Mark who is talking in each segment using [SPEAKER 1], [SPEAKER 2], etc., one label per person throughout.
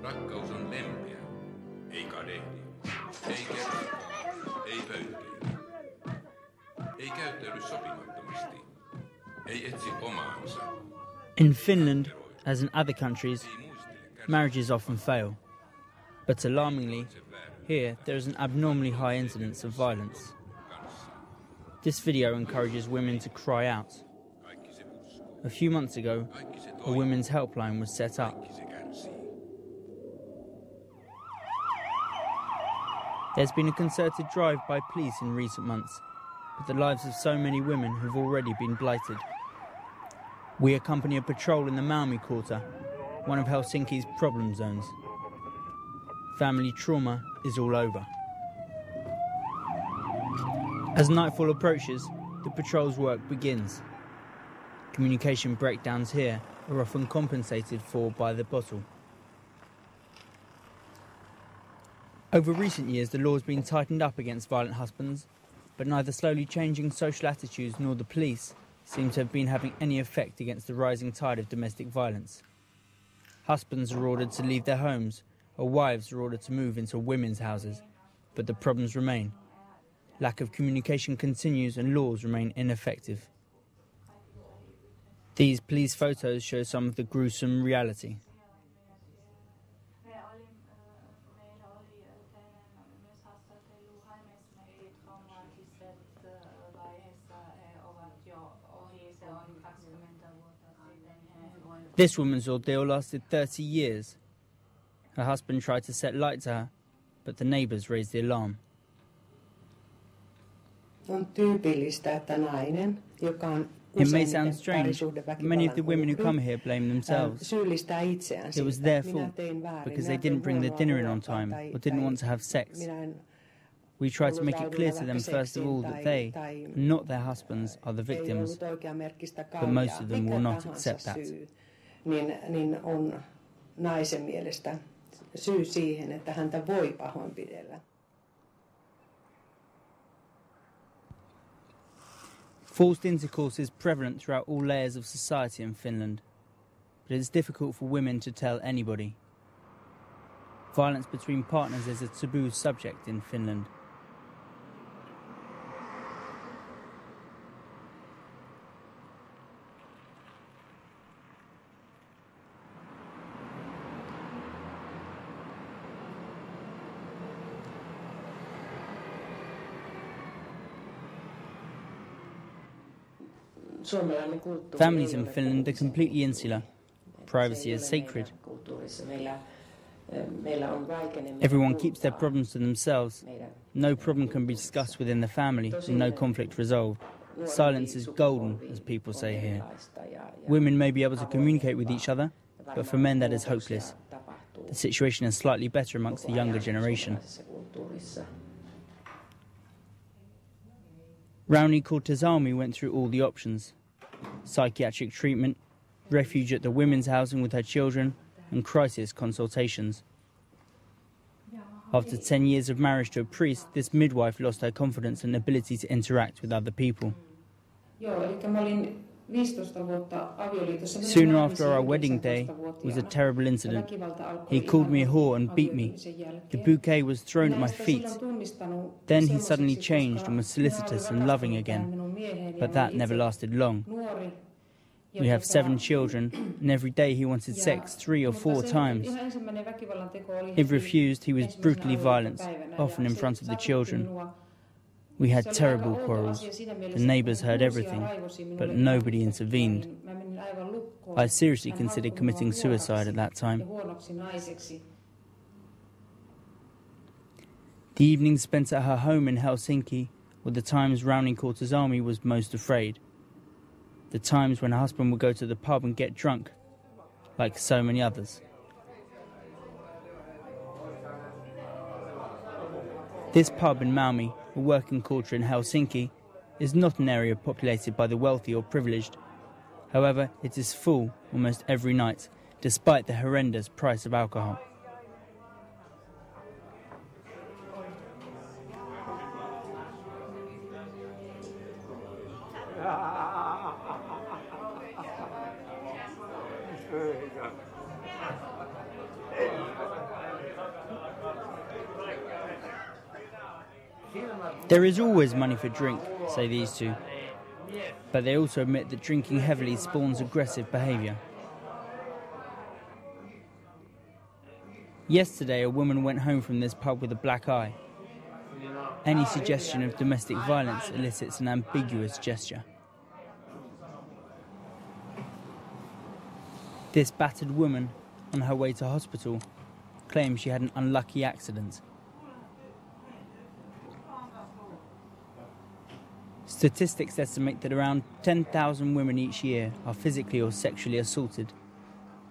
[SPEAKER 1] Rakkaus on lempeä, ei kadehdi, ei kertakaan, ei pöyhkeile, ei käyttäydy sopimattomasti, ei etsi omaansa.
[SPEAKER 2] In Finland, as in other countries, marriages often fail. But alarmingly, here there is an abnormally high incidence of violence. This video encourages women to cry out. A few months ago, a women's helpline was set up. There's been a concerted drive by police in recent months, but the lives of so many women have already been blighted. We accompany a patrol in the Malmi quarter, one of Helsinki's problem zones. Family trauma is all over. As nightfall approaches, the patrol's work begins. Communication breakdowns here are often compensated for by the bottle. Over recent years, the law has been tightened up against violent husbands, but neither slowly changing social attitudes nor the police seem to have been having any effect against the rising tide of domestic violence. Husbands are ordered to leave their homes, or wives are ordered to move into women's houses, but the problems remain. Lack of communication continues and laws remain ineffective. These police photos show some of the gruesome reality. This woman's ordeal lasted 30 years. Her husband tried to set light to her, but the neighbours raised the alarm. It may sound strange, but many of the women who come here blame themselves. It was their fault, because they didn't bring the dinner in on time or didn't want to have sex. We try to make it clear to them, first of all, that they, and not their husbands, are the victims, but most of them will not accept that.
[SPEAKER 3] Niin on naisen mielestä syy siihen, että häntä voi pahoinpidellä.
[SPEAKER 2] Forced intercourse is prevalent throughout all layers of society in Finland, but it is difficult for women to tell anybody. Violence between partners is a taboo subject in Finland. Families in Finland are completely insular. Privacy is sacred. Everyone keeps their problems to themselves. No problem can be discussed within the family and no conflict resolved. Silence is golden, as people say here. Women may be able to communicate with each other, but for men that is hopeless. The situation is slightly better amongst the younger generation. Rauni Kortesami went through all the options: psychiatric treatment, refuge at the women's housing with her children, and crisis consultations. After 10 years of marriage to a priest, this midwife lost her confidence and ability to interact with other people. Soon after our wedding day was a terrible incident. He called me a whore and beat me. The bouquet was thrown at my feet. Then he suddenly changed and was solicitous and loving again. But that never lasted long. We have 7 children, and every day he wanted sex 3 or 4 times. If refused, he was brutally violent, often in front of the children. We had terrible quarrels. The neighbours heard everything, but nobody intervened. I seriously considered committing suicide at that time. The evenings spent at her home in Helsinki were the times Rauni Kortesami was most afraid. The times when her husband would go to the pub and get drunk, like so many others. This pub in Malmi, a working quarter in Helsinki, is not an area populated by the wealthy or privileged. However, it is full almost every night, despite the horrendous price of alcohol. There is always money for drink, say these two. But they also admit that drinking heavily spawns aggressive behaviour. Yesterday, a woman went home from this pub with a black eye. Any suggestion of domestic violence elicits an ambiguous gesture. This battered woman, on her way to hospital, claims she had an unlucky accident. Statistics estimate that around 10,000 women each year are physically or sexually assaulted.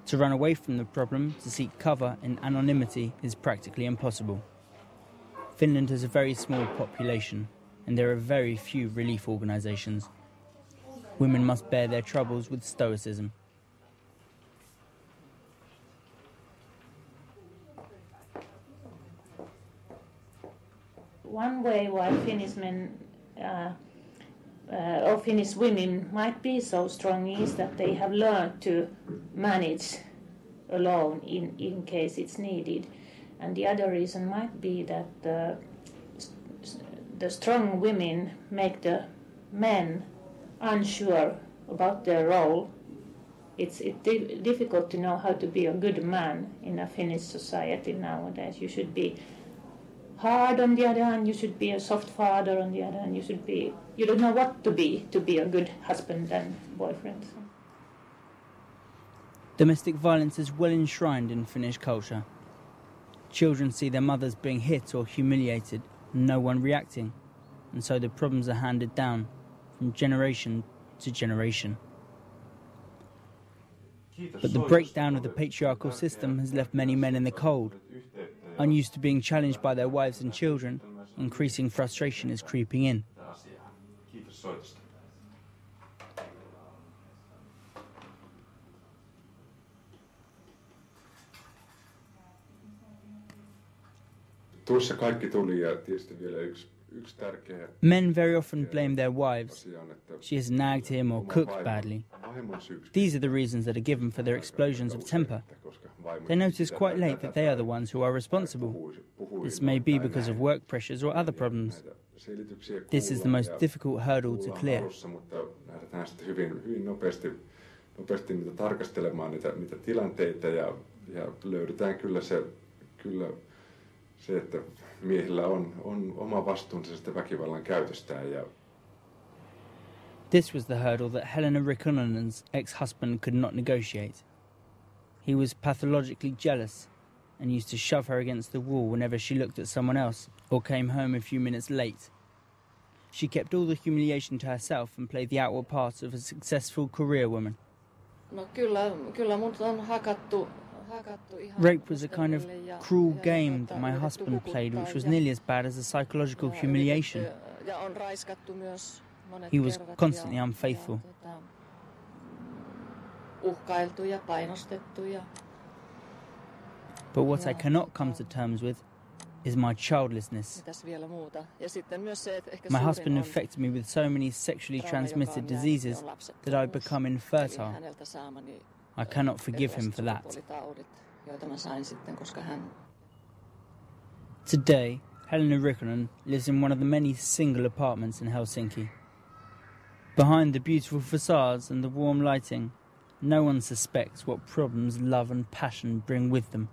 [SPEAKER 2] To run away from the problem, to seek cover in anonymity, is practically impossible. Finland has a very small population, and there are very few relief organisations. Women must bear their troubles with stoicism.
[SPEAKER 4] One way why Finnish men or Finnish women might be so strong is that they have learned to manage alone in case it's needed. And the other reason might be that the strong women make the men unsure about their role. It's difficult to know how to be a good man in a Finnish society nowadays. You should be hard on the other hand, you should be a soft father on the other hand, you don't know what to be a good husband and boyfriend.
[SPEAKER 2] Domestic violence is well enshrined in Finnish culture. Children see their mothers being hit or humiliated and no one reacting, and so the problems are handed down from generation to generation. But the breakdown of the patriarchal system has left many men in the cold. Unused to being challenged by their wives and children, increasing frustration is creeping in. Men very often blame their wives. She has nagged him or cooked badly. These are the reasons that are given for their explosions of temper. They notice quite late that they are the ones who are responsible. This may be because of work pressures or other problems. This is the most difficult hurdle to clear.
[SPEAKER 5] Se, että miehillä on oma vastuunsa sitä väkivallan käytöstään.
[SPEAKER 2] This was the hurdle that Helena Rikkonenen's ex-husband could not negotiate. He was pathologically jealous and used to shove her against the wall whenever she looked at someone else or came home a few minutes late. She kept all the humiliation to herself and played the outward part of a successful career woman.
[SPEAKER 6] No kyllä mut on hakattu.
[SPEAKER 2] Rape was a kind of cruel game that my husband played, which was nearly as bad as a psychological humiliation. He was constantly unfaithful. But what I cannot come to terms with is my childlessness. My husband infected me with so many sexually transmitted diseases that I become infertile. I cannot forgive him for that. Today, Helena Rikkonen lives in one of the many single apartments in Helsinki. Behind the beautiful facades and the warm lighting, no one suspects what problems love and passion bring with them.